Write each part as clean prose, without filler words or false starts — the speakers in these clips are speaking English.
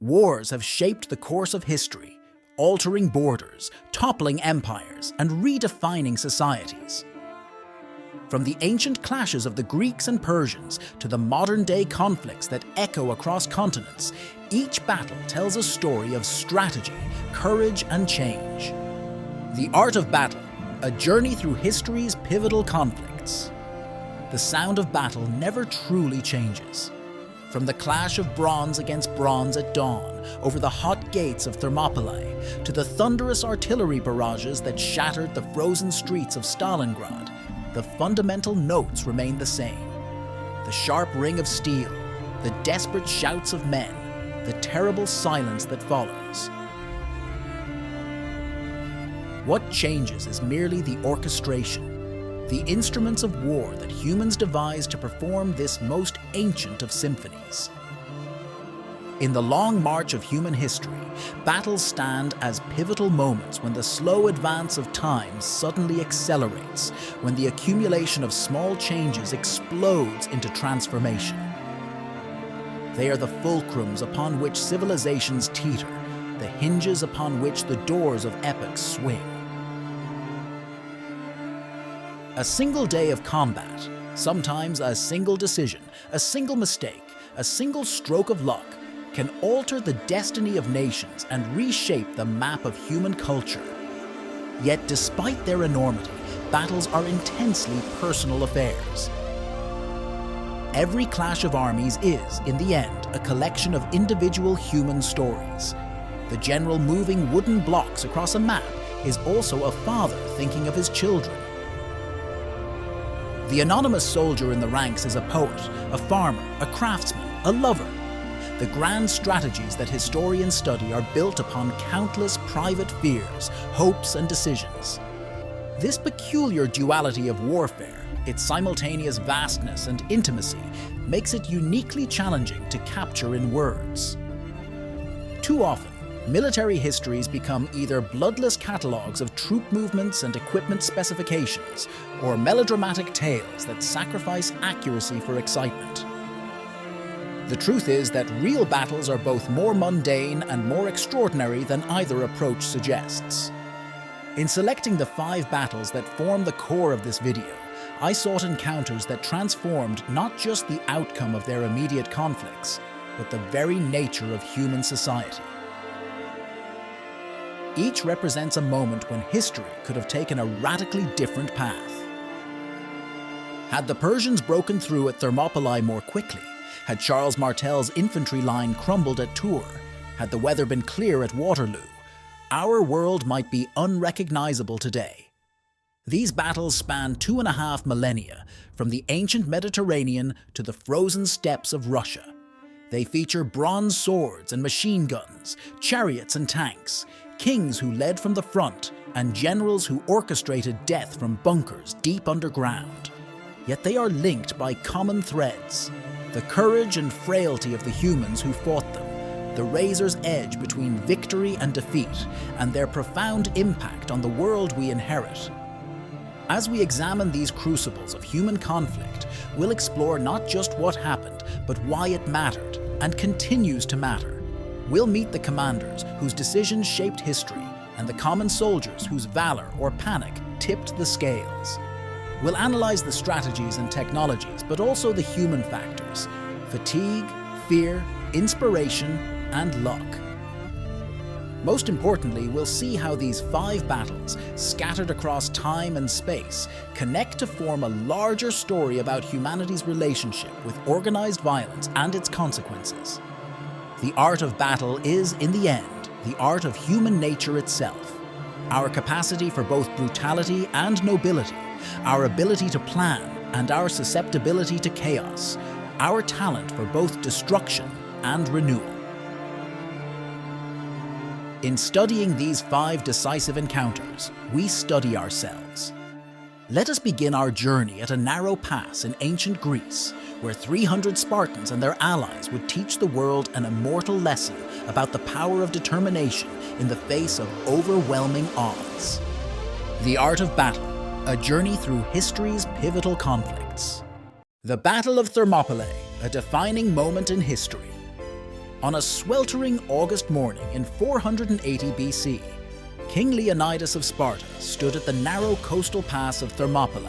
Wars have shaped the course of history, altering borders, toppling empires, and redefining societies. From the ancient clashes of the Greeks and Persians to the modern-day conflicts that echo across continents, each battle tells a story of strategy, courage, and change. The Art of Battle, a journey through history's pivotal conflicts. The sound of battle never truly changes. From the clash of bronze against bronze at dawn over the hot gates of Thermopylae to the thunderous artillery barrages that shattered the frozen streets of Stalingrad, the fundamental notes remain the same. The sharp ring of steel, the desperate shouts of men, the terrible silence that follows. What changes is merely the orchestration, the instruments of war that humans devised to perform this most ancient of symphonies. In the long march of human history, battles stand as pivotal moments when the slow advance of time suddenly accelerates, when the accumulation of small changes explodes into transformation. They are the fulcrums upon which civilizations teeter, the hinges upon which the doors of epochs swing. A single day of combat, sometimes a single decision, a single mistake, a single stroke of luck, can alter the destiny of nations and reshape the map of human culture. Yet despite their enormity, battles are intensely personal affairs. Every clash of armies is, in the end, a collection of individual human stories. The general moving wooden blocks across a map is also a father thinking of his children. The anonymous soldier in the ranks is a poet, a farmer, a craftsman, a lover. The grand strategies that historians study are built upon countless private fears, hopes, and decisions. This peculiar duality of warfare, its simultaneous vastness and intimacy, makes it uniquely challenging to capture in words. Too often, military histories become either bloodless catalogues of troop movements and equipment specifications, or melodramatic tales that sacrifice accuracy for excitement. The truth is that real battles are both more mundane and more extraordinary than either approach suggests. In selecting the 5 battles that form the core of this video, I sought encounters that transformed not just the outcome of their immediate conflicts, but the very nature of human society. Each represents a moment when history could have taken a radically different path. Had the Persians broken through at Thermopylae more quickly, had Charles Martel's infantry line crumbled at Tours, had the weather been clear at Waterloo, our world might be unrecognizable today. These battles span 2.5 millennia, from the ancient Mediterranean to the frozen steppes of Russia. They feature bronze swords and machine guns, chariots and tanks, kings who led from the front, and generals who orchestrated death from bunkers deep underground. Yet they are linked by common threads: the courage and frailty of the humans who fought them, the razor's edge between victory and defeat, and their profound impact on the world we inherit. As we examine these crucibles of human conflict, we'll explore not just what happened, but why it mattered, and continues to matter. We'll meet the commanders whose decisions shaped history, and the common soldiers whose valor or panic tipped the scales. We'll analyze the strategies and technologies, but also the human factors: fatigue, fear, inspiration, and luck. Most importantly, we'll see how these 5 battles, scattered across time and space, connect to form a larger story about humanity's relationship with organized violence and its consequences. The art of battle is, in the end, the art of human nature itself. Our capacity for both brutality and nobility, our ability to plan and our susceptibility to chaos, our talent for both destruction and renewal. In studying these 5 decisive encounters, we study ourselves. Let us begin our journey at a narrow pass in ancient Greece, where 300 Spartans and their allies would teach the world an immortal lesson about the power of determination in the face of overwhelming odds. The Art of Battle, a journey through history's pivotal conflicts. The Battle of Thermopylae, a defining moment in history. On a sweltering August morning in 480 BC, King Leonidas of Sparta stood at the narrow coastal pass of Thermopylae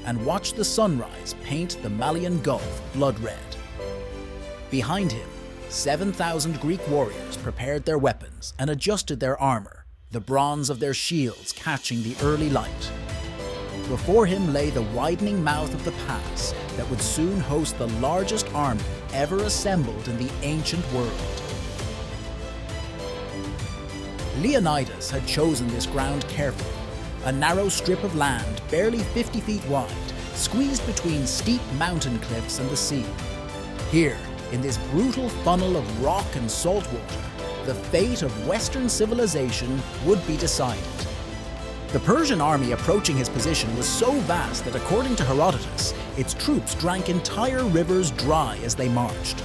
and watched the sunrise paint the Malian Gulf blood red. Behind him, 7,000 Greek warriors prepared their weapons and adjusted their armor, the bronze of their shields catching the early light. Before him lay the widening mouth of the pass that would soon host the largest army ever assembled in the ancient world. Leonidas had chosen this ground carefully, a narrow strip of land barely 50 feet wide, squeezed between steep mountain cliffs and the sea. Here, in this brutal funnel of rock and salt water, the fate of Western civilization would be decided. The Persian army approaching his position was so vast that, according to Herodotus, its troops drank entire rivers dry as they marched.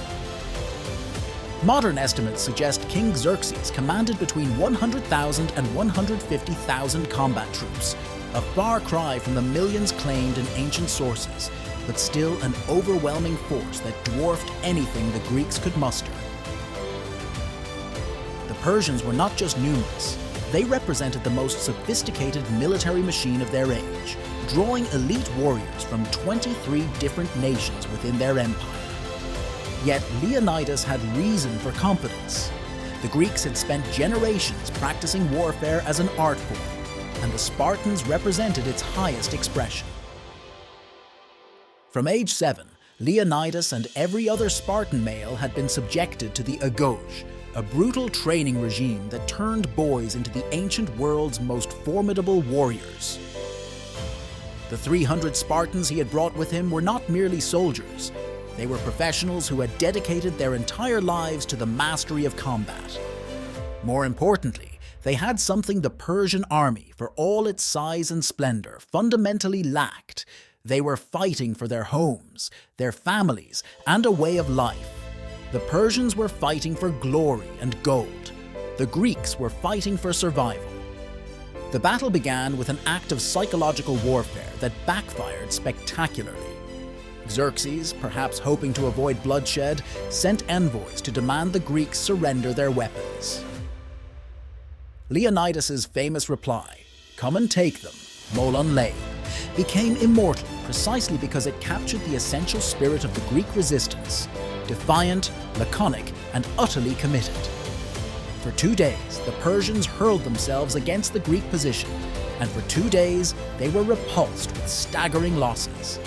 Modern estimates suggest King Xerxes commanded between 100,000 and 150,000 combat troops, a far cry from the millions claimed in ancient sources, but still an overwhelming force that dwarfed anything the Greeks could muster. The Persians were not just numerous, they represented the most sophisticated military machine of their age, drawing elite warriors from 23 different nations within their empire. Yet Leonidas had reason for confidence. The Greeks had spent generations practicing warfare as an art form, and the Spartans represented its highest expression. From age 7, Leonidas and every other Spartan male had been subjected to the agauge, a brutal training regime that turned boys into the ancient world's most formidable warriors. The 300 Spartans he had brought with him were not merely soldiers. They were professionals who had dedicated their entire lives to the mastery of combat. More importantly, they had something the Persian army, for all its size and splendor, fundamentally lacked. They were fighting for their homes, their families, and a way of life. The Persians were fighting for glory and gold. The Greeks were fighting for survival. The battle began with an act of psychological warfare that backfired spectacularly. Xerxes, perhaps hoping to avoid bloodshed, sent envoys to demand the Greeks surrender their weapons. Leonidas's famous reply, "Come and take them, Molon Lay," became immortal precisely because it captured the essential spirit of the Greek resistance: defiant, laconic, and utterly committed. For 2 days, the Persians hurled themselves against the Greek position, and for 2 days, they were repulsed with staggering losses.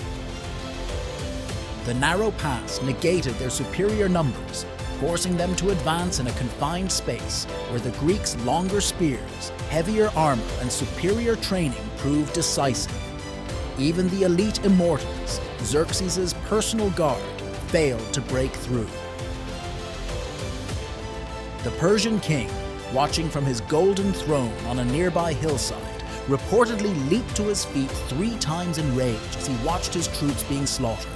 The narrow pass negated their superior numbers, forcing them to advance in a confined space where the Greeks' longer spears, heavier armor, and superior training proved decisive. Even the elite immortals, Xerxes' personal guard, failed to break through. The Persian king, watching from his golden throne on a nearby hillside, reportedly leaped to his feet 3 times in rage as he watched his troops being slaughtered.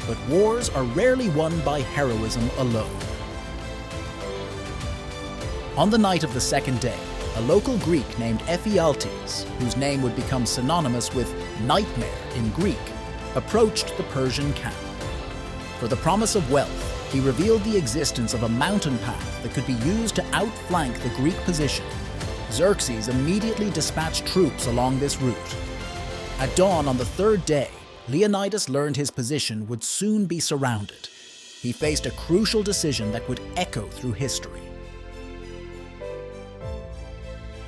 But wars are rarely won by heroism alone. On the night of the second day, a local Greek named Ephialtes, whose name would become synonymous with nightmare in Greek, approached the Persian camp. For the promise of wealth, he revealed the existence of a mountain path that could be used to outflank the Greek position. Xerxes immediately dispatched troops along this route. At dawn on the 3rd day, Leonidas learned his position would soon be surrounded. He faced a crucial decision that would echo through history.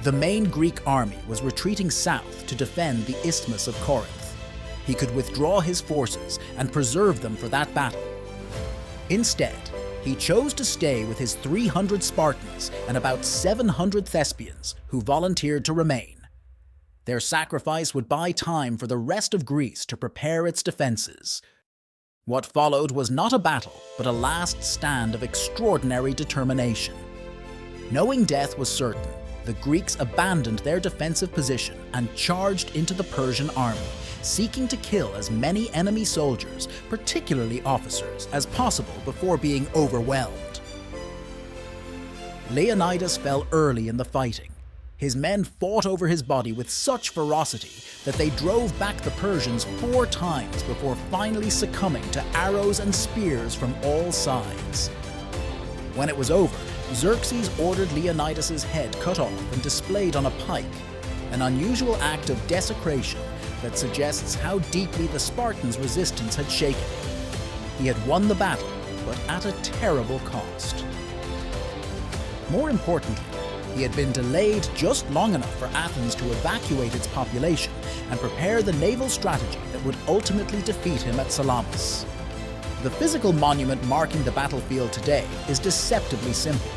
The main Greek army was retreating south to defend the Isthmus of Corinth. He could withdraw his forces and preserve them for that battle. Instead, he chose to stay with his 300 Spartans and about 700 Thespians who volunteered to remain. Their sacrifice would buy time for the rest of Greece to prepare its defenses. What followed was not a battle, but a last stand of extraordinary determination. Knowing death was certain, the Greeks abandoned their defensive position and charged into the Persian army, seeking to kill as many enemy soldiers, particularly officers, as possible before being overwhelmed. Leonidas fell early in the fighting. His men fought over his body with such ferocity that they drove back the Persians 4 times before finally succumbing to arrows and spears from all sides. When it was over, Xerxes ordered Leonidas's head cut off and displayed on a pike, an unusual act of desecration that suggests how deeply the Spartans' resistance had shaken. He had won the battle, but at a terrible cost. More importantly, he had been delayed just long enough for Athens to evacuate its population and prepare the naval strategy that would ultimately defeat him at Salamis. The physical monument marking the battlefield today is deceptively simple.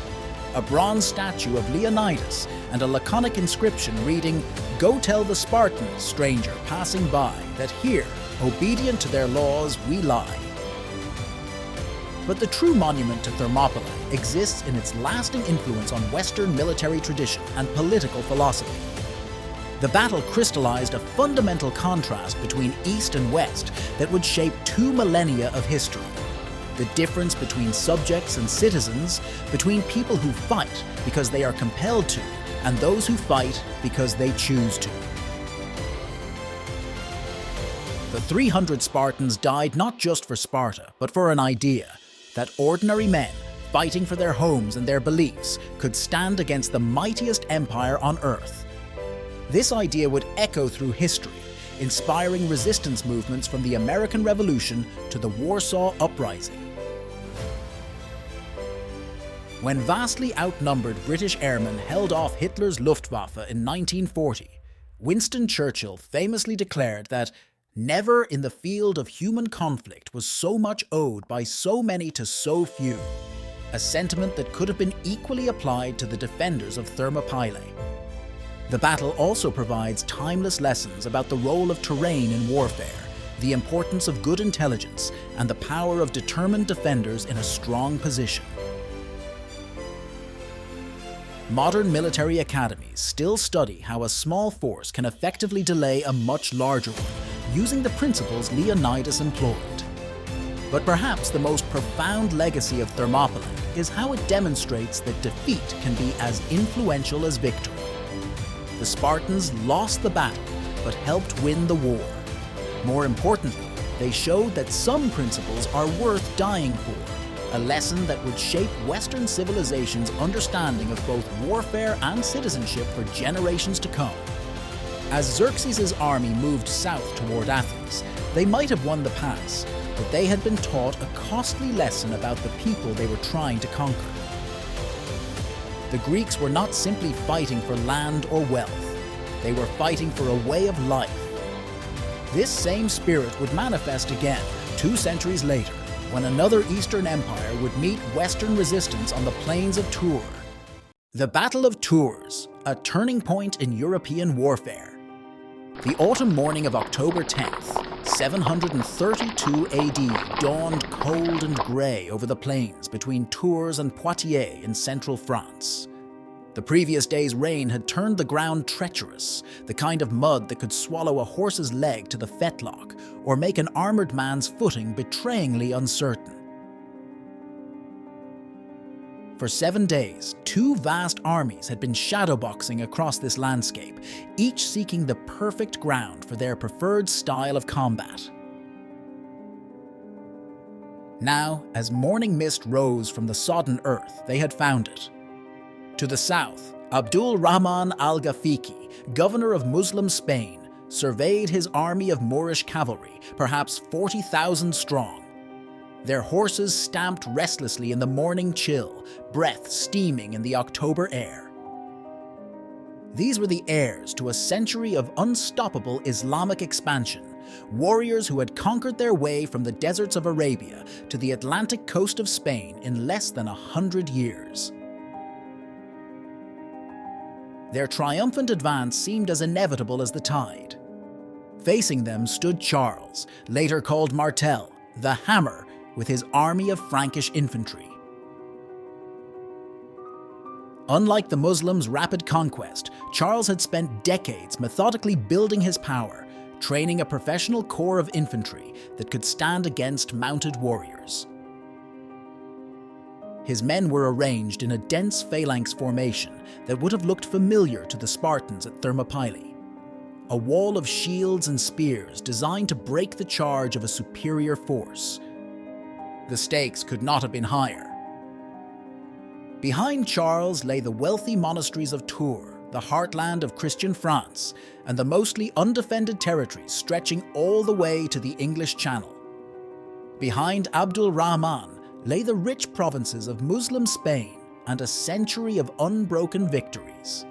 A bronze statue of Leonidas and a laconic inscription reading, "Go tell the Spartans, stranger passing by, that here, obedient to their laws, we lie." But the true monument to Thermopylae exists in its lasting influence on Western military tradition and political philosophy. The battle crystallized a fundamental contrast between East and West that would shape 2 millennia of history. The difference between subjects and citizens, between people who fight because they are compelled to, and those who fight because they choose to. The 300 Spartans died not just for Sparta, but for an idea that ordinary men, fighting for their homes and their beliefs, could stand against the mightiest empire on earth. This idea would echo through history, inspiring resistance movements from the American Revolution to the Warsaw Uprising. When vastly outnumbered British airmen held off Hitler's Luftwaffe in 1940, Winston Churchill famously declared that never in the field of human conflict was so much owed by so many to so few, a sentiment that could have been equally applied to the defenders of Thermopylae. The battle also provides timeless lessons about the role of terrain in warfare, the importance of good intelligence, and the power of determined defenders in a strong position. Modern military academies still study how a small force can effectively delay a much larger one, using the principles Leonidas employed. But perhaps the most profound legacy of Thermopylae is how it demonstrates that defeat can be as influential as victory. The Spartans lost the battle, but helped win the war. More importantly, they showed that some principles are worth dying for, a lesson that would shape Western civilization's understanding of both warfare and citizenship for generations to come. As Xerxes' army moved south toward Athens, they might have won the pass, but they had been taught a costly lesson about the people they were trying to conquer. The Greeks were not simply fighting for land or wealth, they were fighting for a way of life. This same spirit would manifest again 2 centuries later, when another Eastern empire would meet Western resistance on the plains of Tours. The Battle of Tours, a turning point in European warfare. The autumn morning of October 10th, 732 AD dawned cold and grey over the plains between Tours and Poitiers in central France. The previous day's rain had turned the ground treacherous, the kind of mud that could swallow a horse's leg to the fetlock or make an armoured man's footing betrayingly uncertain. For 7 days, 2 vast armies had been shadowboxing across this landscape, each seeking the perfect ground for their preferred style of combat. Now, as morning mist rose from the sodden earth, they had found it. To the south, Abdul Rahman al-Ghafiqi, governor of Muslim Spain, surveyed his army of Moorish cavalry, perhaps 40,000 strong. Their horses stamped restlessly in the morning chill, breath steaming in the October air. These were the heirs to a century of unstoppable Islamic expansion, warriors who had conquered their way from the deserts of Arabia to the Atlantic coast of Spain in less than 100 years. Their triumphant advance seemed as inevitable as the tide. Facing them stood Charles, later called Martel, the Hammer, with his army of Frankish infantry. Unlike the Muslims' rapid conquest, Charles had spent decades methodically building his power, training a professional corps of infantry that could stand against mounted warriors. His men were arranged in a dense phalanx formation that would have looked familiar to the Spartans at Thermopylae. A wall of shields and spears designed to break the charge of a superior force. The stakes could not have been higher. Behind Charles lay the wealthy monasteries of Tours, the heartland of Christian France, and the mostly undefended territories stretching all the way to the English Channel. Behind Abdul Rahman lay the rich provinces of Muslim Spain and a century of unbroken victories.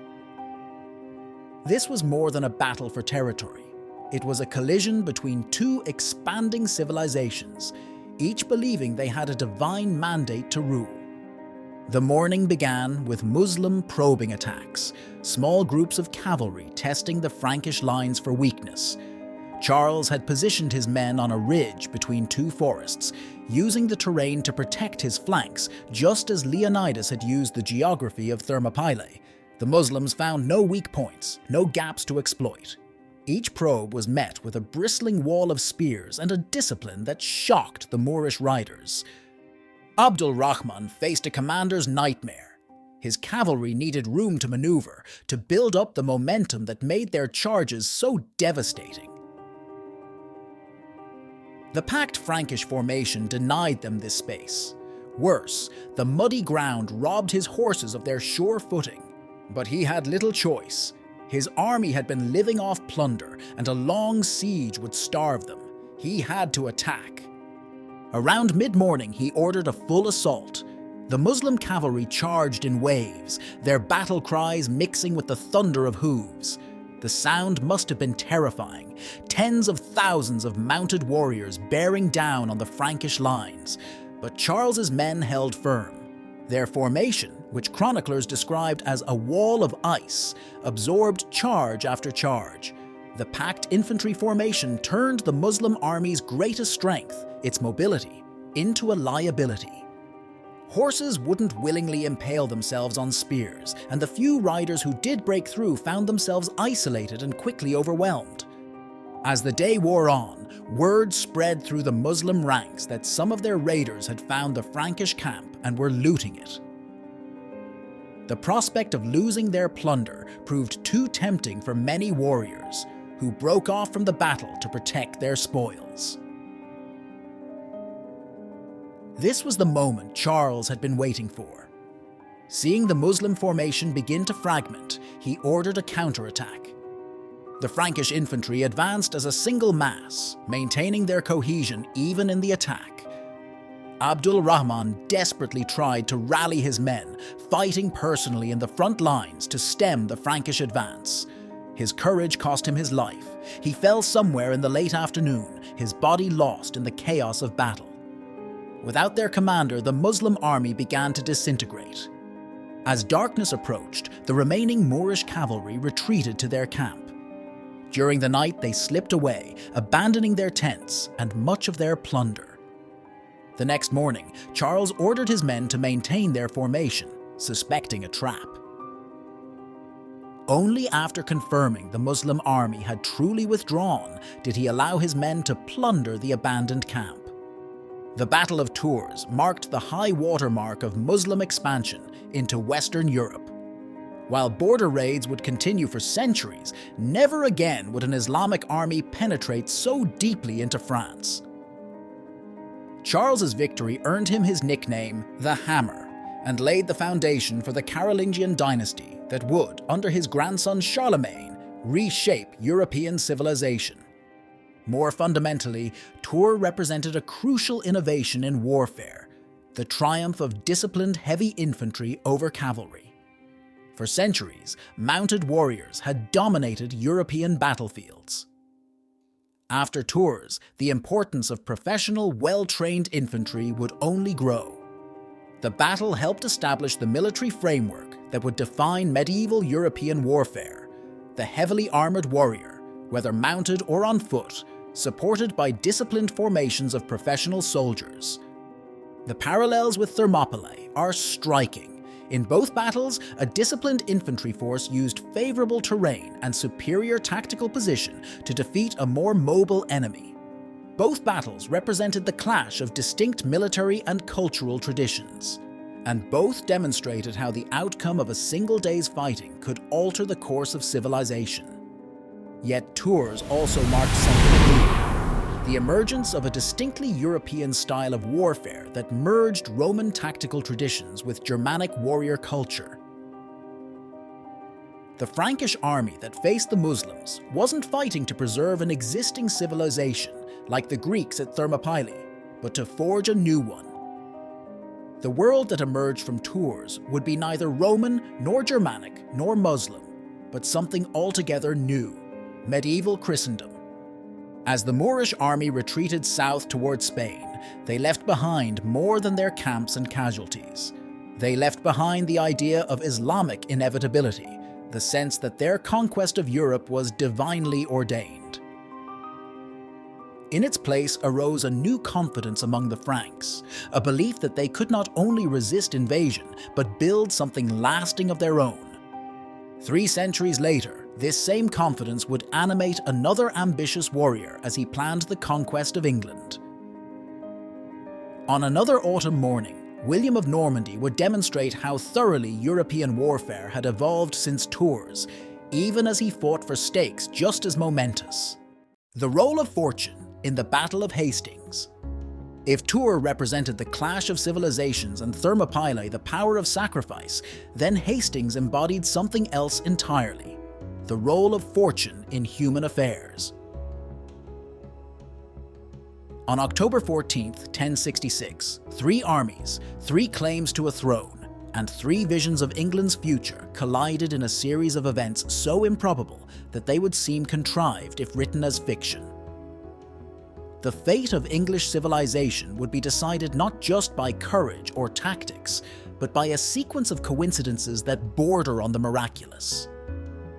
This was more than a battle for territory. It was a collision between two expanding civilizations, each believing they had a divine mandate to rule. The morning began with Muslim probing attacks, small groups of cavalry testing the Frankish lines for weakness. Charles had positioned his men on a ridge between two forests, using the terrain to protect his flanks, just as Leonidas had used the geography of Thermopylae. The Muslims found no weak points, no gaps to exploit. Each probe was met with a bristling wall of spears and a discipline that shocked the Moorish riders. Abdul Rahman faced a commander's nightmare. His cavalry needed room to maneuver, to build up the momentum that made their charges so devastating. The packed Frankish formation denied them this space. Worse, the muddy ground robbed his horses of their sure footing. But he had little choice. His army had been living off plunder, and a long siege would starve them. He had to attack. Around mid-morning, he ordered a full assault. The Muslim cavalry charged in waves, their battle cries mixing with the thunder of hooves. The sound must have been terrifying. Tens of thousands of mounted warriors bearing down on the Frankish lines. But Charles's men held firm. Their formation, which chroniclers described as a wall of ice, absorbed charge after charge. The packed infantry formation turned the Muslim army's greatest strength, its mobility, into a liability. Horses wouldn't willingly impale themselves on spears, and the few riders who did break through found themselves isolated and quickly overwhelmed. As the day wore on, word spread through the Muslim ranks that some of their raiders had found the Frankish camp and were looting it. The prospect of losing their plunder proved too tempting for many warriors, who broke off from the battle to protect their spoils. This was the moment Charles had been waiting for. Seeing the Muslim formation begin to fragment, he ordered a counterattack. The Frankish infantry advanced as a single mass, maintaining their cohesion even in the attack. Abdul Rahman desperately tried to rally his men, fighting personally in the front lines to stem the Frankish advance. His courage cost him his life. He fell somewhere in the late afternoon, his body lost in the chaos of battle. Without their commander, the Muslim army began to disintegrate. As darkness approached, the remaining Moorish cavalry retreated to their camp. During the night, they slipped away, abandoning their tents and much of their plunder. The next morning, Charles ordered his men to maintain their formation, suspecting a trap. Only after confirming the Muslim army had truly withdrawn did he allow his men to plunder the abandoned camp. The Battle of Tours marked the high watermark of Muslim expansion into Western Europe. While border raids would continue for centuries, never again would an Islamic army penetrate so deeply into France. Charles's victory earned him his nickname, the Hammer, and laid the foundation for the Carolingian dynasty that would, under his grandson Charlemagne, reshape European civilization. More fundamentally, Tours represented a crucial innovation in warfare, the triumph of disciplined heavy infantry over cavalry. For centuries, mounted warriors had dominated European battlefields. After Tours, the importance of professional, well-trained infantry would only grow. The battle helped establish the military framework that would define medieval European warfare, the heavily armored warrior, whether mounted or on foot, supported by disciplined formations of professional soldiers. The parallels with Thermopylae are striking. In both battles, a disciplined infantry force used favorable terrain and superior tactical position to defeat a more mobile enemy. Both battles represented the clash of distinct military and cultural traditions, and both demonstrated how the outcome of a single day's fighting could alter the course of civilization. Yet Tours also marked something new. the emergence of a distinctly European style of warfare that merged Roman tactical traditions with Germanic warrior culture. The Frankish army that faced the Muslims wasn't fighting to preserve an existing civilization like the Greeks at Thermopylae, but to forge a new one. The world that emerged from Tours would be neither Roman nor Germanic nor Muslim, but something altogether new: medieval Christendom. As the Moorish army retreated south towards Spain, they left behind more than their camps and casualties. They left behind the idea of Islamic inevitability, the sense that their conquest of Europe was divinely ordained. In its place arose a new confidence among the Franks, a belief that they could not only resist invasion, but build something lasting of their own. 3 centuries later, this same confidence would animate another ambitious warrior as he planned the conquest of England. On another autumn morning, William of Normandy would demonstrate how thoroughly European warfare had evolved since Tours, even as he fought for stakes just as momentous: the role of fortune in the Battle of Hastings. If Tours represented the clash of civilizations and Thermopylae the power of sacrifice, then Hastings embodied something else entirely: the role of fortune in human affairs. On October 14, 1066, 3 armies, 3 claims to a throne, and 3 visions of England's future collided in a series of events so improbable that they would seem contrived if written as fiction. The fate of English civilization would be decided not just by courage or tactics, but by a sequence of coincidences that border on the miraculous.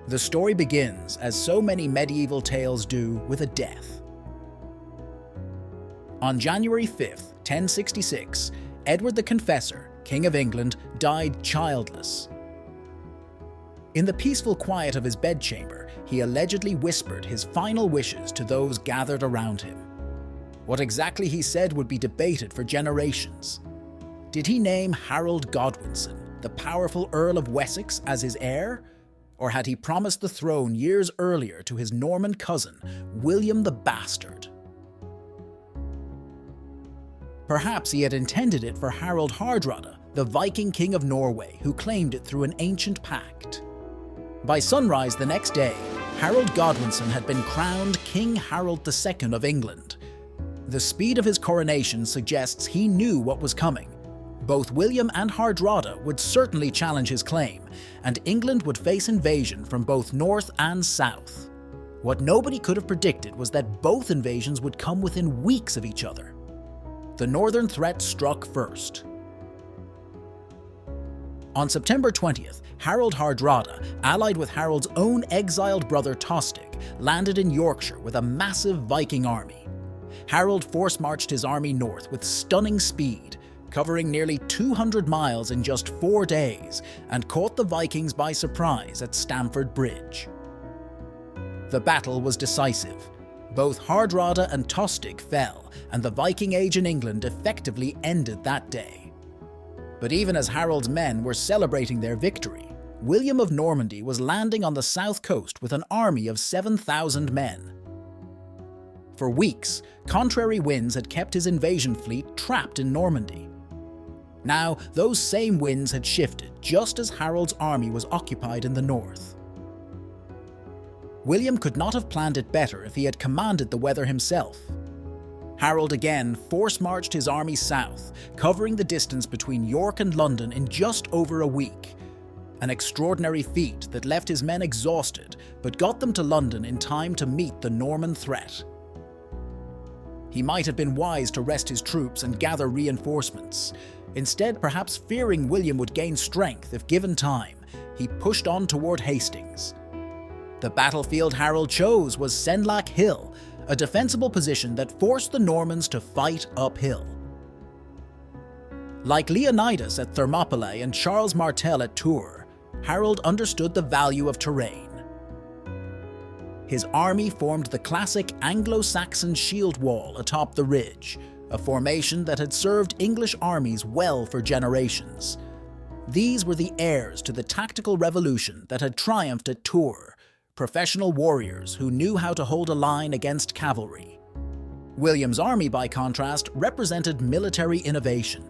The story begins, as so many medieval tales do, with a death. On January 5, 1066, Edward the Confessor, King of England, died childless. In the peaceful quiet of his bedchamber, he allegedly whispered his final wishes to those gathered around him. What exactly he said would be debated for generations. Did he name Harold Godwinson, the powerful Earl of Wessex, as his heir? Or had he promised the throne years earlier to his Norman cousin, William the Bastard? Perhaps he had intended it for Harald Hardrada, the Viking king of Norway, who claimed it through an ancient pact. By sunrise the next day, Harold Godwinson had been crowned King Harold II of England. The speed of his coronation suggests he knew what was coming. Both William and Hardrada would certainly challenge his claim, and England would face invasion from both north and south. What nobody could have predicted was that both invasions would come within weeks of each other. The northern threat struck first. On September 20th, Harold Hardrada, allied with Harold's own exiled brother Tostig, landed in Yorkshire with a massive Viking army. Harold force-marched his army north with stunning speed, covering nearly 200 miles in just 4 days, and caught the Vikings by surprise at Stamford Bridge. The battle was decisive. Both Hardrada and Tostig fell, and the Viking Age in England effectively ended that day. But even as Harold's men were celebrating their victory, William of Normandy was landing on the south coast with an army of 7,000 men. For weeks, contrary winds had kept his invasion fleet trapped in Normandy. Now, those same winds had shifted just as Harold's army was occupied in the north. William could not have planned it better if he had commanded the weather himself. Harold again force-marched his army south, covering the distance between York and London in just over a week. An extraordinary feat that left his men exhausted, but got them to London in time to meet the Norman threat. He might have been wise to rest his troops and gather reinforcements. Instead, perhaps fearing William would gain strength if given time, he pushed on toward Hastings. The battlefield Harold chose was Senlac Hill, a defensible position that forced the Normans to fight uphill. Like Leonidas at Thermopylae and Charles Martel at Tours, Harold understood the value of terrain. His army formed the classic Anglo-Saxon shield wall atop the ridge, a formation that had served English armies well for generations. These were the heirs to the tactical revolution that had triumphed at Tours, professional warriors who knew how to hold a line against cavalry. William's army, by contrast, represented military innovation.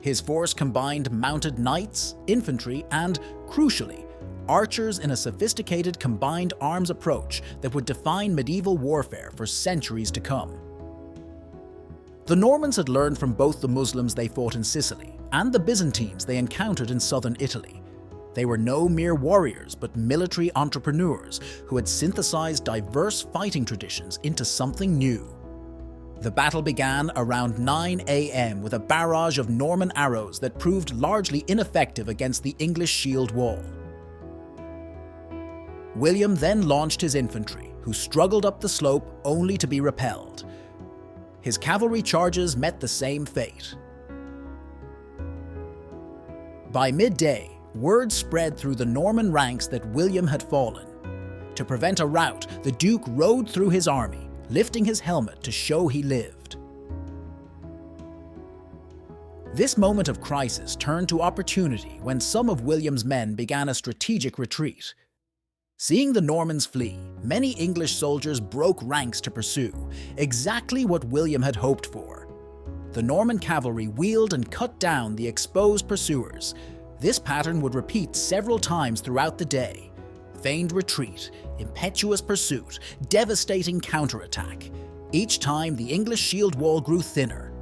His force combined mounted knights, infantry, and, crucially, archers in a sophisticated combined arms approach that would define medieval warfare for centuries to come. The Normans had learned from both the Muslims they fought in Sicily and the Byzantines they encountered in southern Italy. They were no mere warriors, but military entrepreneurs who had synthesized diverse fighting traditions into something new. The battle began around 9 a.m. with a barrage of Norman arrows that proved largely ineffective against the English shield wall. William then launched his infantry, who struggled up the slope only to be repelled. His cavalry charges met the same fate. By midday, word spread through the Norman ranks that William had fallen. To prevent a rout, the Duke rode through his army, lifting his helmet to show he lived. This moment of crisis turned to opportunity when some of William's men began a strategic retreat. Seeing the Normans flee, many English soldiers broke ranks to pursue, exactly what William had hoped for. The Norman cavalry wheeled and cut down the exposed pursuers. This pattern would repeat several times throughout the day. Feigned retreat, impetuous pursuit, devastating counterattack. Each time the English shield wall grew thinner.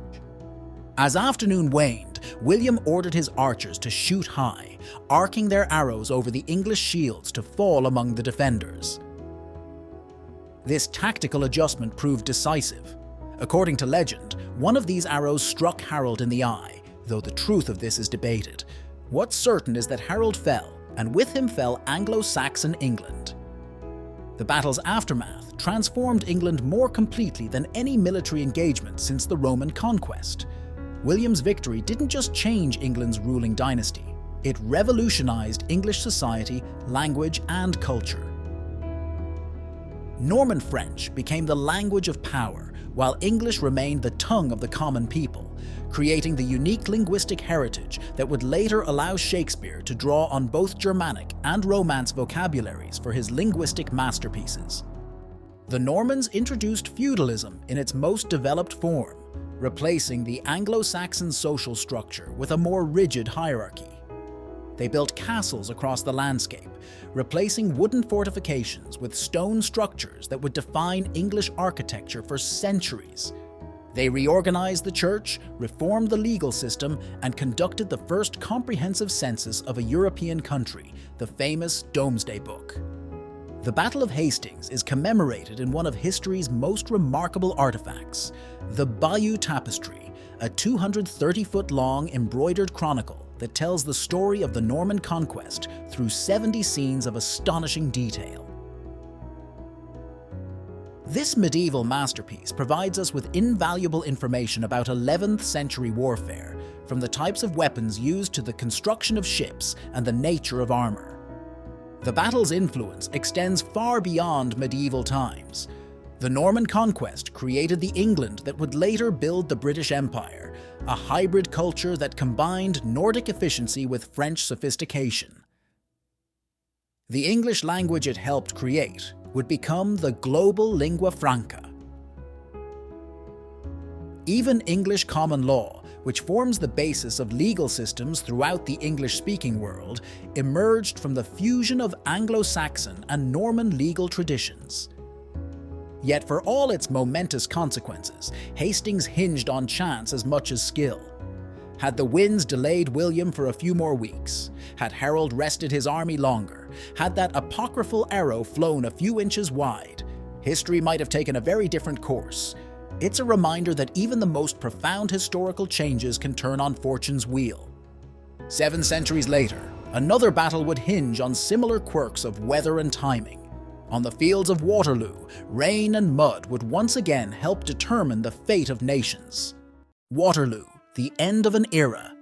As afternoon waned, William ordered his archers to shoot high, arcing their arrows over the English shields to fall among the defenders. This tactical adjustment proved decisive. According to legend, one of these arrows struck Harold in the eye, though the truth of this is debated. What's certain is that Harold fell, and with him fell Anglo-Saxon England. The battle's aftermath transformed England more completely than any military engagement since the Roman conquest. William's victory didn't just change England's ruling dynasty, it revolutionized English society, language, and culture. Norman French became the language of power, while English remained the tongue of the common people, creating the unique linguistic heritage that would later allow Shakespeare to draw on both Germanic and Romance vocabularies for his linguistic masterpieces. The Normans introduced feudalism in its most developed form, replacing the Anglo-Saxon social structure with a more rigid hierarchy. They built castles across the landscape, replacing wooden fortifications with stone structures that would define English architecture for centuries. They reorganized the church, reformed the legal system, and conducted the first comprehensive census of a European country, the famous Domesday Book. The Battle of Hastings is commemorated in one of history's most remarkable artifacts, the Bayeux Tapestry, a 230-foot-long embroidered chronicle that tells the story of the Norman conquest through 70 scenes of astonishing detail. This medieval masterpiece provides us with invaluable information about 11th century warfare, from the types of weapons used to the construction of ships and the nature of armor. The battle's influence extends far beyond medieval times. The Norman conquest created the England that would later build the British Empire, a hybrid culture that combined Nordic efficiency with French sophistication. The English language it helped create would become the global lingua franca. Even English common law, which forms the basis of legal systems throughout the English-speaking world, emerged from the fusion of Anglo-Saxon and Norman legal traditions. Yet for all its momentous consequences, Hastings hinged on chance as much as skill. Had the winds delayed William for a few more weeks, had Harold rested his army longer, had that apocryphal arrow flown a few inches wide, history might have taken a very different course. It's a reminder that even the most profound historical changes can turn on fortune's wheel. 7 centuries later, another battle would hinge on similar quirks of weather and timing. On the fields of Waterloo, rain and mud would once again help determine the fate of nations. Waterloo, the end of an era.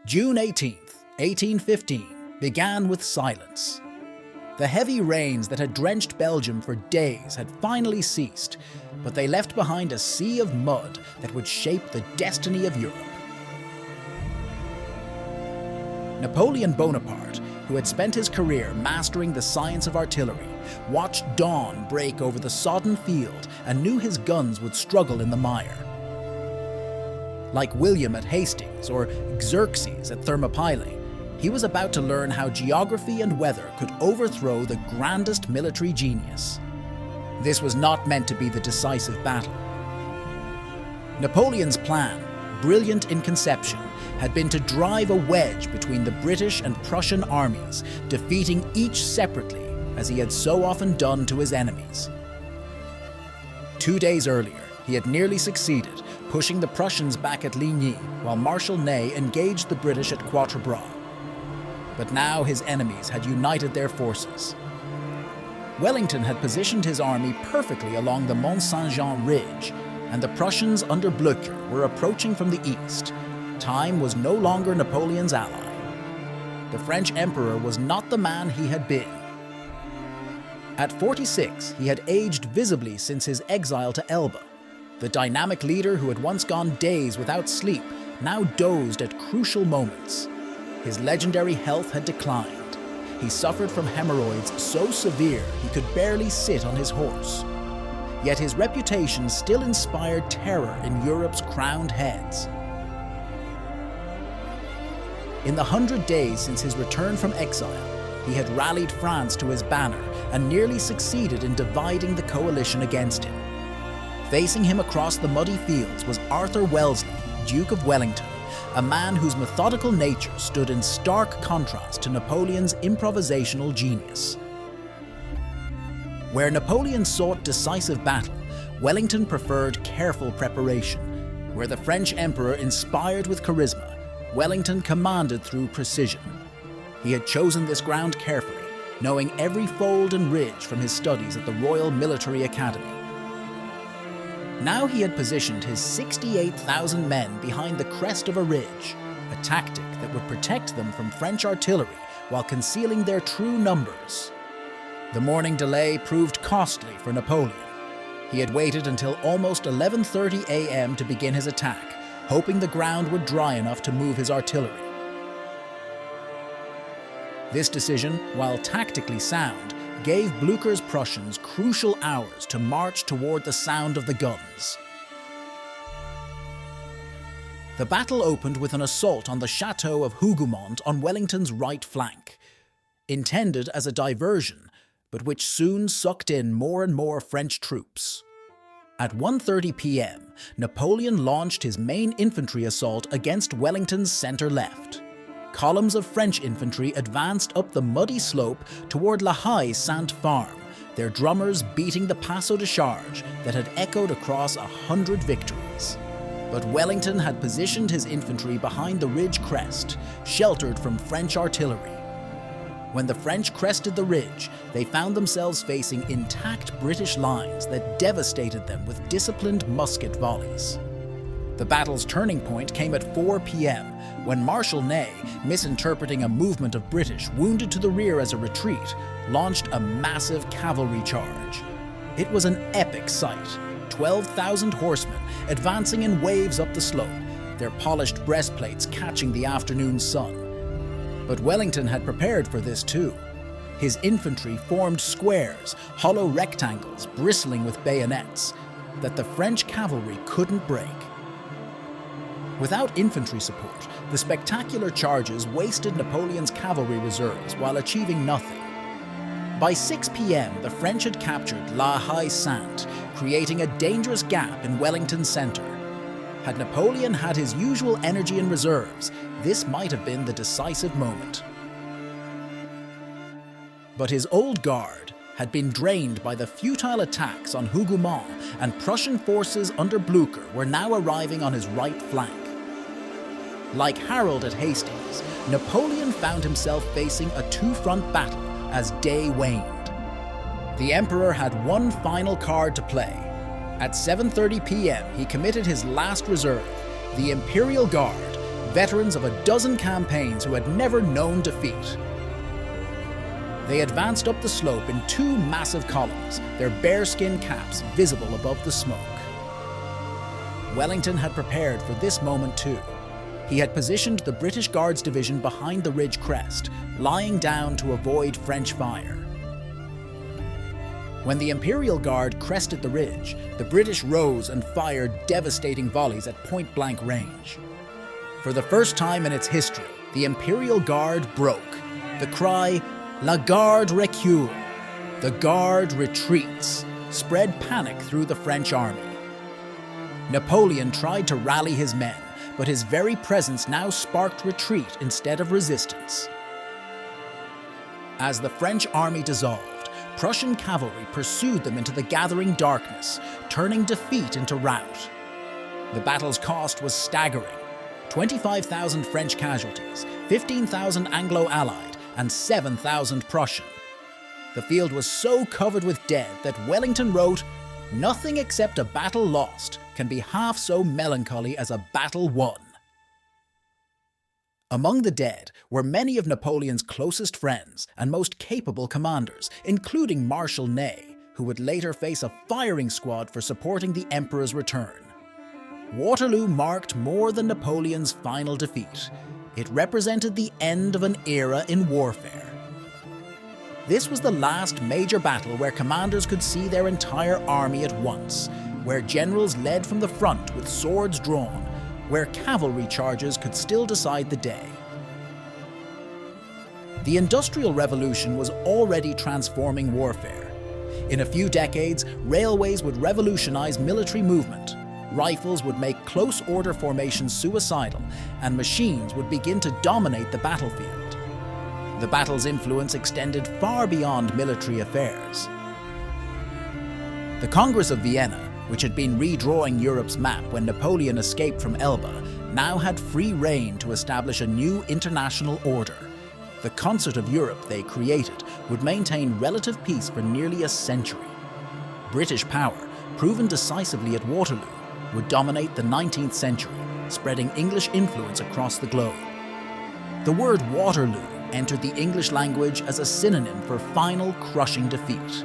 June 18th, 1815, began with silence. The heavy rains that had drenched Belgium for days had finally ceased, but they left behind a sea of mud that would shape the destiny of Europe. Napoleon Bonaparte, who had spent his career mastering the science of artillery, watched dawn break over the sodden field and knew his guns would struggle in the mire. Like William at Hastings or Xerxes at Thermopylae, he was about to learn how geography and weather could overthrow the grandest military genius. This was not meant to be the decisive battle. Napoleon's plan, brilliant in conception, had been to drive a wedge between the British and Prussian armies, defeating each separately, as he had so often done to his enemies. 2 days earlier, he had nearly succeeded, pushing the Prussians back at Ligny, while Marshal Ney engaged the British at Quatre Bras. But now his enemies had united their forces. Wellington had positioned his army perfectly along the Mont Saint-Jean ridge, and the Prussians under Blücher were approaching from the east. Time was no longer Napoleon's ally. The French emperor was not the man he had been. At 46, he had aged visibly since his exile to Elba. The dynamic leader who had once gone days without sleep now dozed at crucial moments. His legendary health had declined. He suffered from hemorrhoids so severe he could barely sit on his horse. Yet his reputation still inspired terror in Europe's crowned heads. In the 100 days since his return from exile, he had rallied France to his banner and nearly succeeded in dividing the coalition against him. Facing him across the muddy fields was Arthur Wellesley, Duke of Wellington, a man whose methodical nature stood in stark contrast to Napoleon's improvisational genius. Where Napoleon sought decisive battle, Wellington preferred careful preparation. Where the French emperor inspired with charisma, Wellington commanded through precision. He had chosen this ground carefully, knowing every fold and ridge from his studies at the Royal Military Academy. Now he had positioned his 68,000 men behind the crest of a ridge, a tactic that would protect them from French artillery while concealing their true numbers. The morning delay proved costly for Napoleon. He had waited until almost 11:30 a.m. to begin his attack, hoping the ground would dry enough to move his artillery. This decision, while tactically sound, gave Blücher's Prussians crucial hours to march toward the sound of the guns. The battle opened with an assault on the chateau of Hougoumont on Wellington's right flank. Intended as a diversion, but which soon sucked in more and more French troops. At 1:30 p.m., Napoleon launched his main infantry assault against Wellington's centre-left. Columns of French infantry advanced up the muddy slope toward La Haye-Sainte-Farme, their drummers beating the Passo de Charge that had echoed across 100 victories. But Wellington had positioned his infantry behind the ridge crest, sheltered from French artillery. When the French crested the ridge, they found themselves facing intact British lines that devastated them with disciplined musket volleys. The battle's turning point came at 4 p.m. when Marshal Ney, misinterpreting a movement of British wounded to the rear as a retreat, launched a massive cavalry charge. It was an epic sight. 12,000 horsemen advancing in waves up the slope, their polished breastplates catching the afternoon sun. But Wellington had prepared for this too. His infantry formed squares, hollow rectangles bristling with bayonets, that the French cavalry couldn't break. Without infantry support, the spectacular charges wasted Napoleon's cavalry reserves while achieving nothing. By 6 p.m., the French had captured La Haye-Sainte, creating a dangerous gap in Wellington's centre. Had Napoleon had his usual energy and reserves, this might have been the decisive moment. But his old guard had been drained by the futile attacks on Hougoumont, and Prussian forces under Blücher were now arriving on his right flank. Like Harold at Hastings, Napoleon found himself facing a two-front battle as day waned. The Emperor had one final card to play. At 7:30 p.m., he committed his last reserve, the Imperial Guard, veterans of a dozen campaigns who had never known defeat. They advanced up the slope in two massive columns, their bearskin caps visible above the smoke. Wellington had prepared for this moment too. He had positioned the British Guards Division behind the ridge crest, lying down to avoid French fire. When the Imperial Guard crested the ridge, the British rose and fired devastating volleys at point-blank range. For the first time in its history, the Imperial Guard broke. The cry, "La Garde recule," the Guard retreats, spread panic through the French army. Napoleon tried to rally his men, but his very presence now sparked retreat instead of resistance. As the French army dissolved, Prussian cavalry pursued them into the gathering darkness, turning defeat into rout. The battle's cost was staggering: 25,000 French casualties, 15,000 Anglo-Allied, and 7,000 Prussian. The field was so covered with dead that Wellington wrote, "Nothing except a battle lost can be half so melancholy as a battle won." Among the dead were many of Napoleon's closest friends and most capable commanders, including Marshal Ney, who would later face a firing squad for supporting the Emperor's return. Waterloo marked more than Napoleon's final defeat. It represented the end of an era in warfare. This was the last major battle where commanders could see their entire army at once, where generals led from the front with swords drawn, where cavalry charges could still decide the day. The Industrial Revolution was already transforming warfare. In a few decades, railways would revolutionize military movement, rifles would make close order formations suicidal, and machines would begin to dominate the battlefield. The battle's influence extended far beyond military affairs. The Congress of Vienna, which had been redrawing Europe's map when Napoleon escaped from Elba, now had free rein to establish a new international order. The Concert of Europe they created would maintain relative peace for nearly a century. British power, proven decisively at Waterloo, would dominate the 19th century, spreading English influence across the globe. The word Waterloo entered the English language as a synonym for final crushing defeat.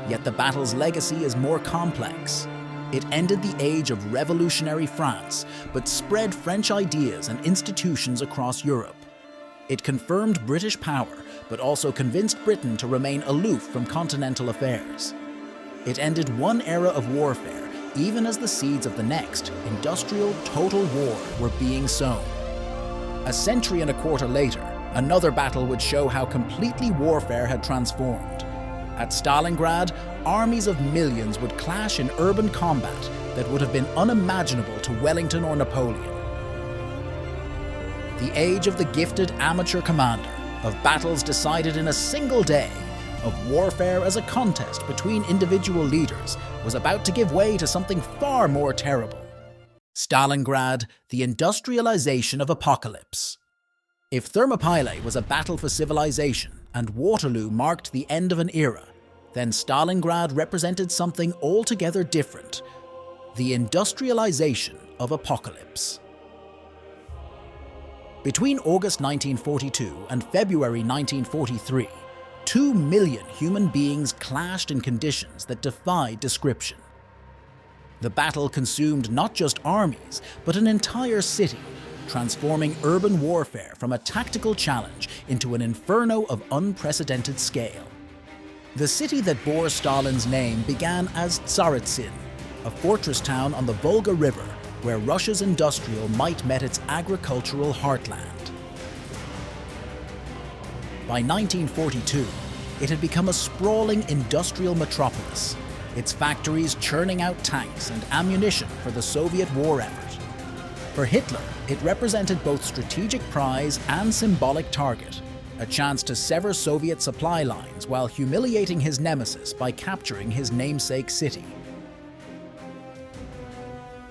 Yet the battle's legacy is more complex. It ended the age of revolutionary France, but spread French ideas and institutions across Europe. It confirmed British power, but also convinced Britain to remain aloof from continental affairs. It ended one era of warfare, even as the seeds of the next, industrial total war, were being sown. A century and a quarter later, another battle would show how completely warfare had transformed. At Stalingrad, armies of millions would clash in urban combat that would have been unimaginable to Wellington or Napoleon. The age of the gifted amateur commander, of battles decided in a single day, of warfare as a contest between individual leaders, was about to give way to something far more terrible. Stalingrad, the industrialization of apocalypse. If Thermopylae was a battle for civilization and Waterloo marked the end of an era, then Stalingrad represented something altogether different: the industrialization of apocalypse. Between August 1942 and February 1943, 2 million human beings clashed in conditions that defied description. The battle consumed not just armies, but an entire city, transforming urban warfare from a tactical challenge into an inferno of unprecedented scale. The city that bore Stalin's name began as Tsaritsyn, a fortress town on the Volga River where Russia's industrial might met its agricultural heartland. By 1942, it had become a sprawling industrial metropolis, its factories churning out tanks and ammunition for the Soviet war effort. For Hitler, it represented both strategic prize and symbolic target, a chance to sever Soviet supply lines while humiliating his nemesis by capturing his namesake city.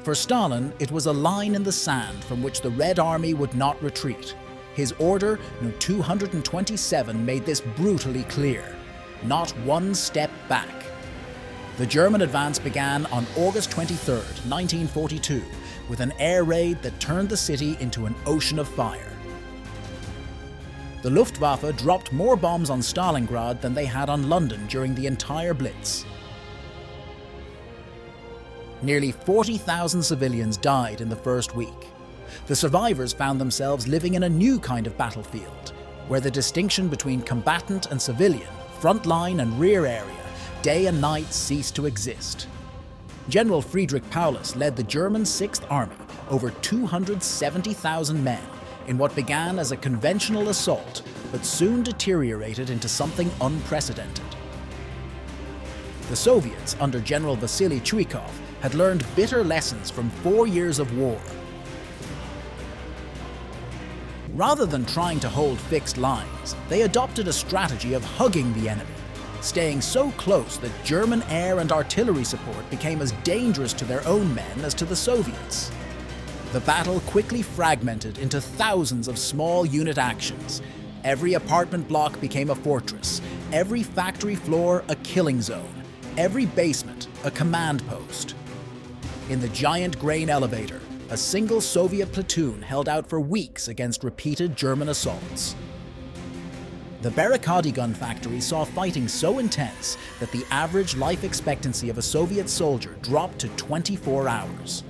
For Stalin, it was a line in the sand from which the Red Army would not retreat. His order, No. 227, made this brutally clear: not one step back. The German advance began on August 23, 1942, with an air raid that turned the city into an ocean of fire. The Luftwaffe dropped more bombs on Stalingrad than they had on London during the entire Blitz. Nearly 40,000 civilians died in the first week. The survivors found themselves living in a new kind of battlefield, where the distinction between combatant and civilian, front line and rear area, day and night ceased to exist. General Friedrich Paulus led the German Sixth Army, over 270,000 men, in what began as a conventional assault, but soon deteriorated into something unprecedented. The Soviets, under General Vasily Chuikov, had learned bitter lessons from 4 years of war. Rather than trying to hold fixed lines, they adopted a strategy of hugging the enemy, staying so close that German air and artillery support became as dangerous to their own men as to the Soviets. The battle quickly fragmented into thousands of small unit actions. Every apartment block became a fortress, every factory floor a killing zone, every basement a command post. In the giant grain elevator, a single Soviet platoon held out for weeks against repeated German assaults. The Barricade gun factory saw fighting so intense that the average life expectancy of a Soviet soldier dropped to 24 hours.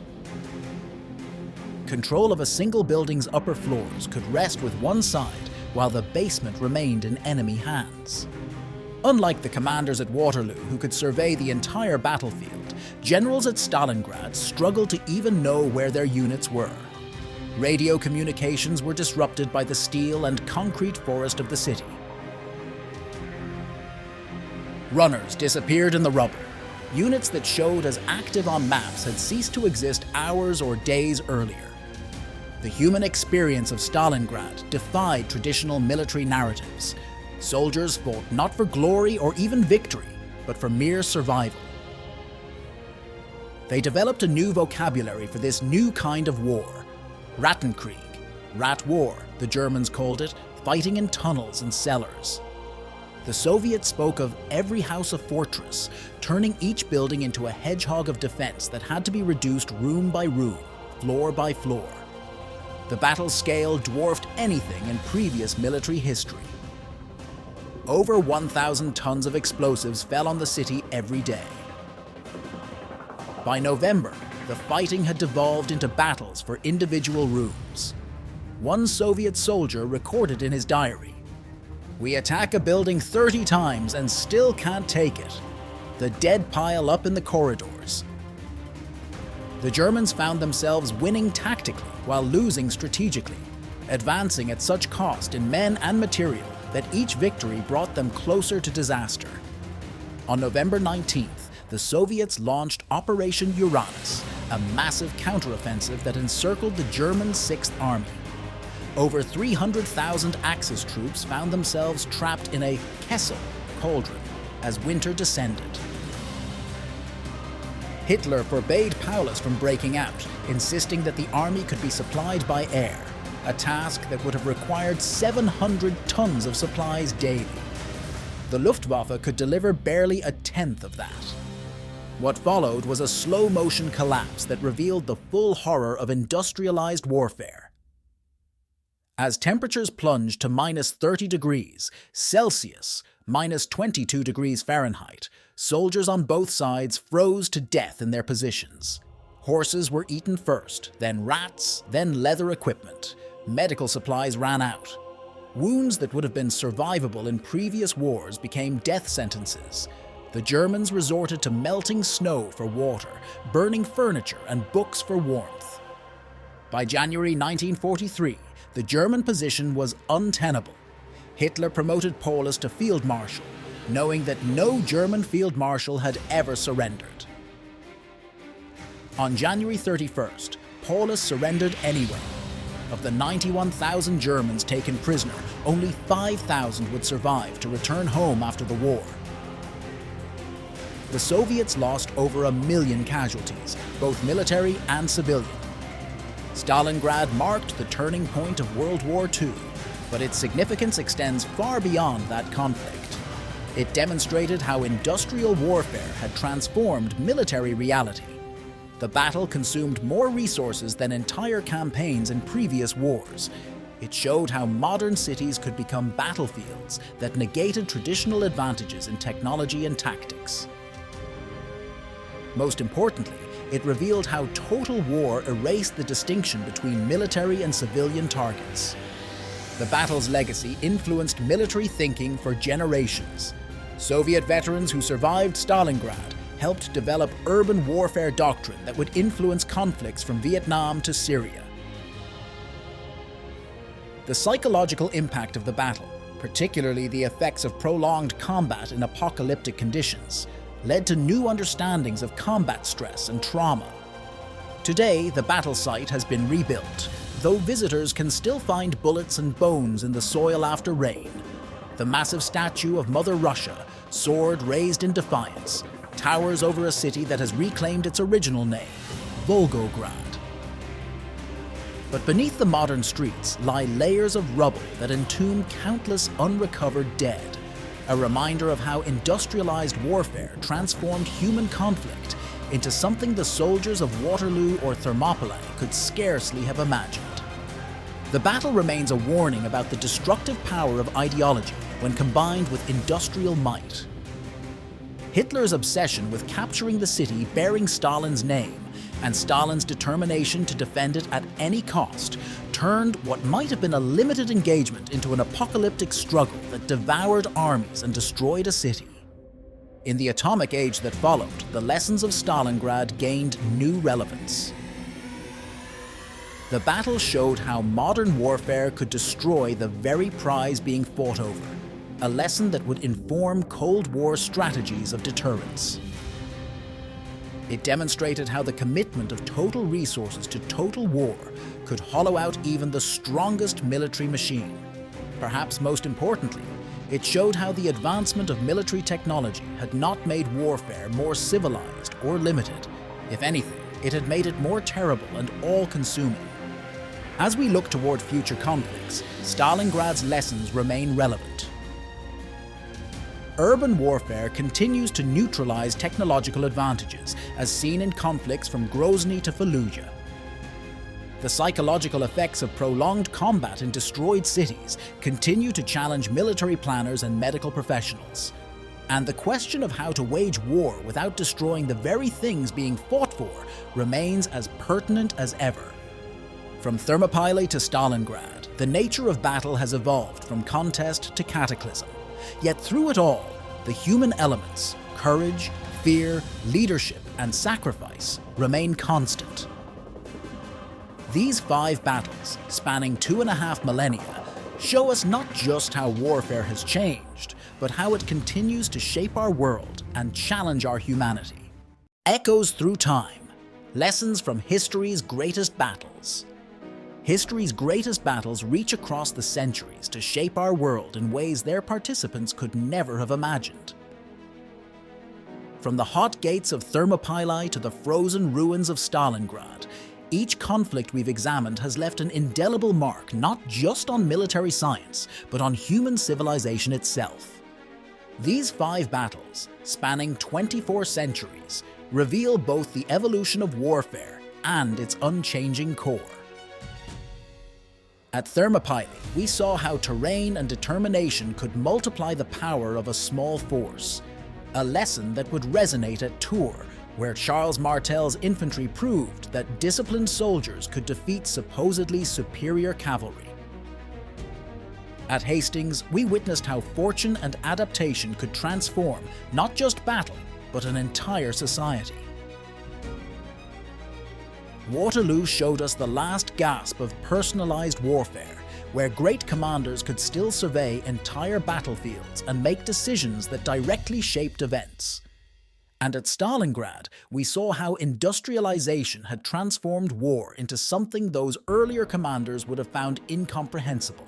Control of a single building's upper floors could rest with one side while the basement remained in enemy hands. Unlike the commanders at Waterloo, who could survey the entire battlefield, generals at Stalingrad struggled to even know where their units were. Radio communications were disrupted by the steel and concrete forest of the city. Runners disappeared in the rubble. Units that showed as active on maps had ceased to exist hours or days earlier. The human experience of Stalingrad defied traditional military narratives. Soldiers fought not for glory or even victory, but for mere survival. They developed a new vocabulary for this new kind of war. Rattenkrieg, rat war, the Germans called it, fighting in tunnels and cellars. The Soviets spoke of every house a fortress, turning each building into a hedgehog of defense that had to be reduced room by room, floor by floor. The battle scale dwarfed anything in previous military history. Over 1,000 tons of explosives fell on the city every day. By November, the fighting had devolved into battles for individual rooms. One Soviet soldier recorded in his diary, "We attack a building 30 times and still can't take it. The dead pile up in the corridors." The Germans found themselves winning tactically while losing strategically, advancing at such cost in men and material that each victory brought them closer to disaster. On November 19th, the Soviets launched Operation Uranus, a massive counteroffensive that encircled the German Sixth Army. Over 300,000 Axis troops found themselves trapped in a Kessel, cauldron, as winter descended. Hitler forbade Paulus from breaking out, insisting that the army could be supplied by air, a task that would have required 700 tons of supplies daily. The Luftwaffe could deliver barely a tenth of that. What followed was a slow-motion collapse that revealed the full horror of industrialized warfare. As temperatures plunged to minus 30 degrees Celsius, minus 22 degrees Fahrenheit, soldiers on both sides froze to death in their positions. Horses were eaten first, then rats, then leather equipment. Medical supplies ran out. Wounds that would have been survivable in previous wars became death sentences. The Germans resorted to melting snow for water, burning furniture and books for warmth. By January 1943, the German position was untenable. Hitler promoted Paulus to field marshal, knowing that no German field marshal had ever surrendered. On January 31st, Paulus surrendered anyway. Of the 91,000 Germans taken prisoner, only 5,000 would survive to return home after the war. The Soviets lost over 1 million casualties, both military and civilian. Stalingrad marked the turning point of World War II, but its significance extends far beyond that conflict. It demonstrated how industrial warfare had transformed military reality. The battle consumed more resources than entire campaigns in previous wars. It showed how modern cities could become battlefields that negated traditional advantages in technology and tactics. Most importantly, it revealed how total war erased the distinction between military and civilian targets. The battle's legacy influenced military thinking for generations. Soviet veterans who survived Stalingrad helped develop urban warfare doctrine that would influence conflicts from Vietnam to Syria. The psychological impact of the battle, particularly the effects of prolonged combat in apocalyptic conditions, led to new understandings of combat stress and trauma. Today, the battle site has been rebuilt, though visitors can still find bullets and bones in the soil after rain. The massive statue of Mother Russia, sword raised in defiance, towers over a city that has reclaimed its original name, Volgograd. But beneath the modern streets lie layers of rubble that entomb countless unrecovered dead, a reminder of how industrialized warfare transformed human conflict into something the soldiers of Waterloo or Thermopylae could scarcely have imagined. The battle remains a warning about the destructive power of ideology when combined with industrial might. Hitler's obsession with capturing the city bearing Stalin's name and Stalin's determination to defend it at any cost turned what might have been a limited engagement into an apocalyptic struggle that devoured armies and destroyed a city. In the atomic age that followed, the lessons of Stalingrad gained new relevance. The battle showed how modern warfare could destroy the very prize being fought over, a lesson that would inform Cold War strategies of deterrence. It demonstrated how the commitment of total resources to total war could hollow out even the strongest military machine. Perhaps most importantly, it showed how the advancement of military technology had not made warfare more civilized or limited. If anything, it had made it more terrible and all-consuming. As we look toward future conflicts, Stalingrad's lessons remain relevant. Urban warfare continues to neutralize technological advantages, as seen in conflicts from Grozny to Fallujah. The psychological effects of prolonged combat in destroyed cities continue to challenge military planners and medical professionals. And the question of how to wage war without destroying the very things being fought for remains as pertinent as ever. From Thermopylae to Stalingrad, the nature of battle has evolved from contest to cataclysm. Yet through it all, the human elements, courage, fear, leadership, and sacrifice remain constant. These 5 battles, spanning 2.5 millennia, show us not just how warfare has changed, but how it continues to shape our world and challenge our humanity. Echoes through time, lessons from history's greatest battles. History's greatest battles reach across the centuries to shape our world in ways their participants could never have imagined. From the hot gates of Thermopylae to the frozen ruins of Stalingrad, each conflict we've examined has left an indelible mark not just on military science, but on human civilization itself. These 5 battles, spanning 24 centuries, reveal both the evolution of warfare and its unchanging core. At Thermopylae, we saw how terrain and determination could multiply the power of a small force, a lesson that would resonate at Tours, where Charles Martel's infantry proved that disciplined soldiers could defeat supposedly superior cavalry. At Hastings, we witnessed how fortune and adaptation could transform not just battle, but an entire society. Waterloo showed us the last gasp of personalized warfare, where great commanders could still survey entire battlefields and make decisions that directly shaped events. And at Stalingrad, we saw how industrialization had transformed war into something those earlier commanders would have found incomprehensible,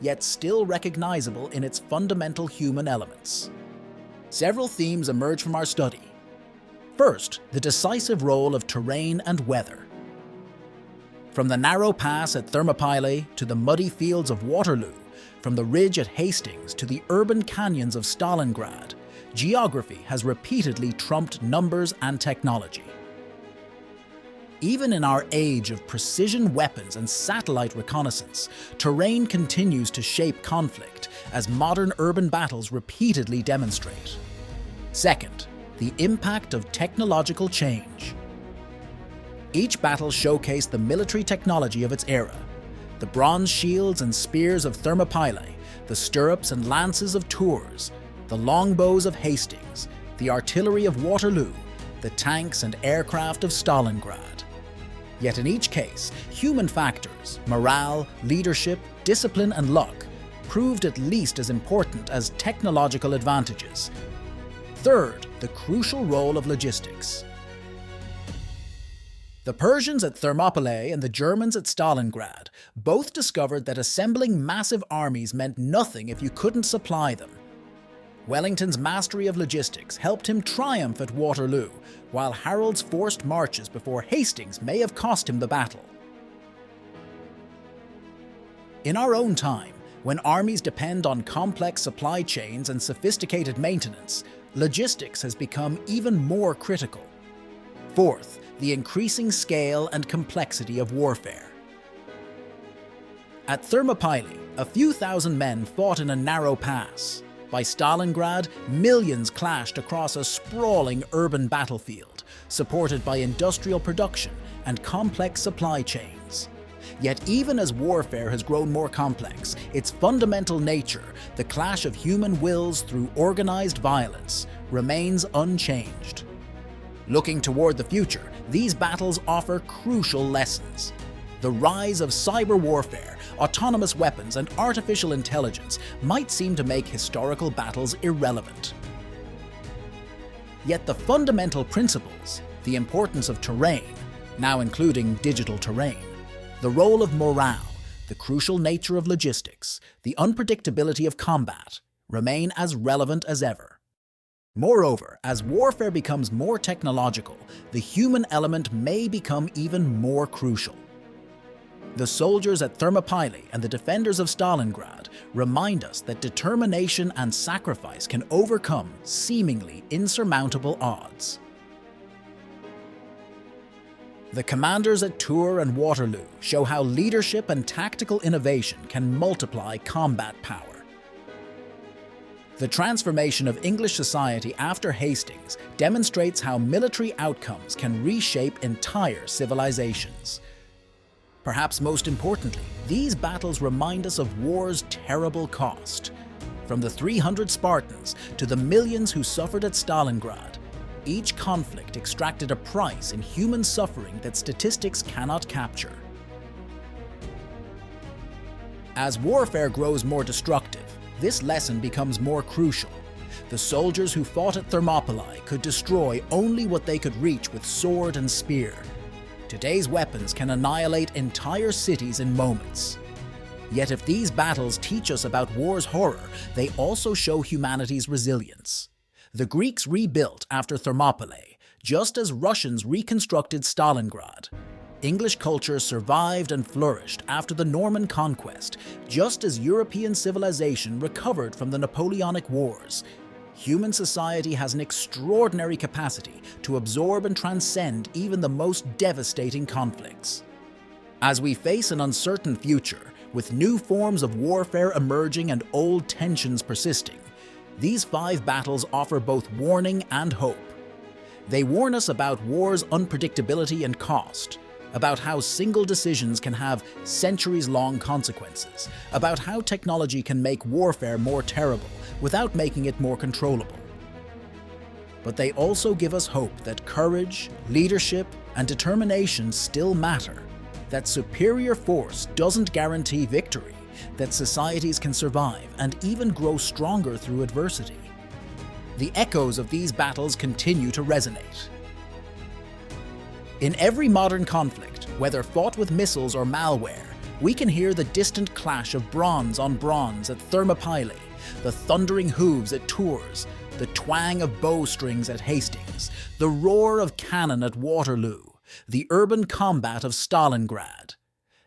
yet still recognizable in its fundamental human elements. Several themes emerge from our study. First, the decisive role of terrain and weather. From the narrow pass at Thermopylae to the muddy fields of Waterloo, from the ridge at Hastings to the urban canyons of Stalingrad, geography has repeatedly trumped numbers and technology. Even in our age of precision weapons and satellite reconnaissance, terrain continues to shape conflict, as modern urban battles repeatedly demonstrate. Second, the impact of technological change. Each battle showcased the military technology of its era. The bronze shields and spears of Thermopylae, the stirrups and lances of Tours, the longbows of Hastings, the artillery of Waterloo, the tanks and aircraft of Stalingrad. Yet in each case, human factors, morale, leadership, discipline and luck, proved at least as important as technological advantages. Third, the crucial role of logistics. The Persians at Thermopylae and the Germans at Stalingrad both discovered that assembling massive armies meant nothing if you couldn't supply them. Wellington's mastery of logistics helped him triumph at Waterloo, while Harold's forced marches before Hastings may have cost him the battle. In our own time, when armies depend on complex supply chains and sophisticated maintenance, logistics has become even more critical. Fourth, the increasing scale and complexity of warfare. At Thermopylae, a few thousand men fought in a narrow pass. By Stalingrad, millions clashed across a sprawling urban battlefield, supported by industrial production and complex supply chains. Yet even as warfare has grown more complex, its fundamental nature, the clash of human wills through organized violence, remains unchanged. Looking toward the future, these battles offer crucial lessons. The rise of cyber warfare, autonomous weapons, and artificial intelligence might seem to make historical battles irrelevant. Yet the fundamental principles, the importance of terrain, now including digital terrain, the role of morale, the crucial nature of logistics, the unpredictability of combat, remain as relevant as ever. Moreover, as warfare becomes more technological, the human element may become even more crucial. The soldiers at Thermopylae and the defenders of Stalingrad remind us that determination and sacrifice can overcome seemingly insurmountable odds. The commanders at Tours and Waterloo show how leadership and tactical innovation can multiply combat power. The transformation of English society after Hastings demonstrates how military outcomes can reshape entire civilizations. Perhaps most importantly, these battles remind us of war's terrible cost. From the 300 Spartans to the millions who suffered at Stalingrad, each conflict extracted a price in human suffering that statistics cannot capture. As warfare grows more destructive, this lesson becomes more crucial. The soldiers who fought at Thermopylae could destroy only what they could reach with sword and spear. Today's weapons can annihilate entire cities in moments. Yet if these battles teach us about war's horror, they also show humanity's resilience. The Greeks rebuilt after Thermopylae, just as Russians reconstructed Stalingrad. English culture survived and flourished after the Norman conquest, just as European civilization recovered from the Napoleonic Wars. Human society has an extraordinary capacity to absorb and transcend even the most devastating conflicts. As we face an uncertain future, with new forms of warfare emerging and old tensions persisting, these 5 battles offer both warning and hope. They warn us about war's unpredictability and cost, about how single decisions can have centuries-long consequences, about how technology can make warfare more terrible without making it more controllable. But they also give us hope that courage, leadership, and determination still matter, that superior force doesn't guarantee victory, that societies can survive and even grow stronger through adversity. The echoes of these battles continue to resonate. In every modern conflict, whether fought with missiles or malware, we can hear the distant clash of bronze on bronze at Thermopylae, the thundering hooves at Tours, the twang of bowstrings at Hastings, the roar of cannon at Waterloo, the urban combat of Stalingrad.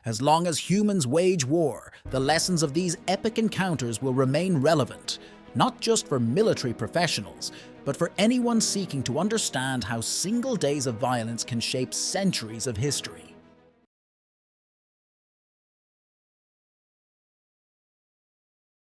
As long as humans wage war, the lessons of these epic encounters will remain relevant, not just for military professionals, but for anyone seeking to understand how single days of violence can shape centuries of history.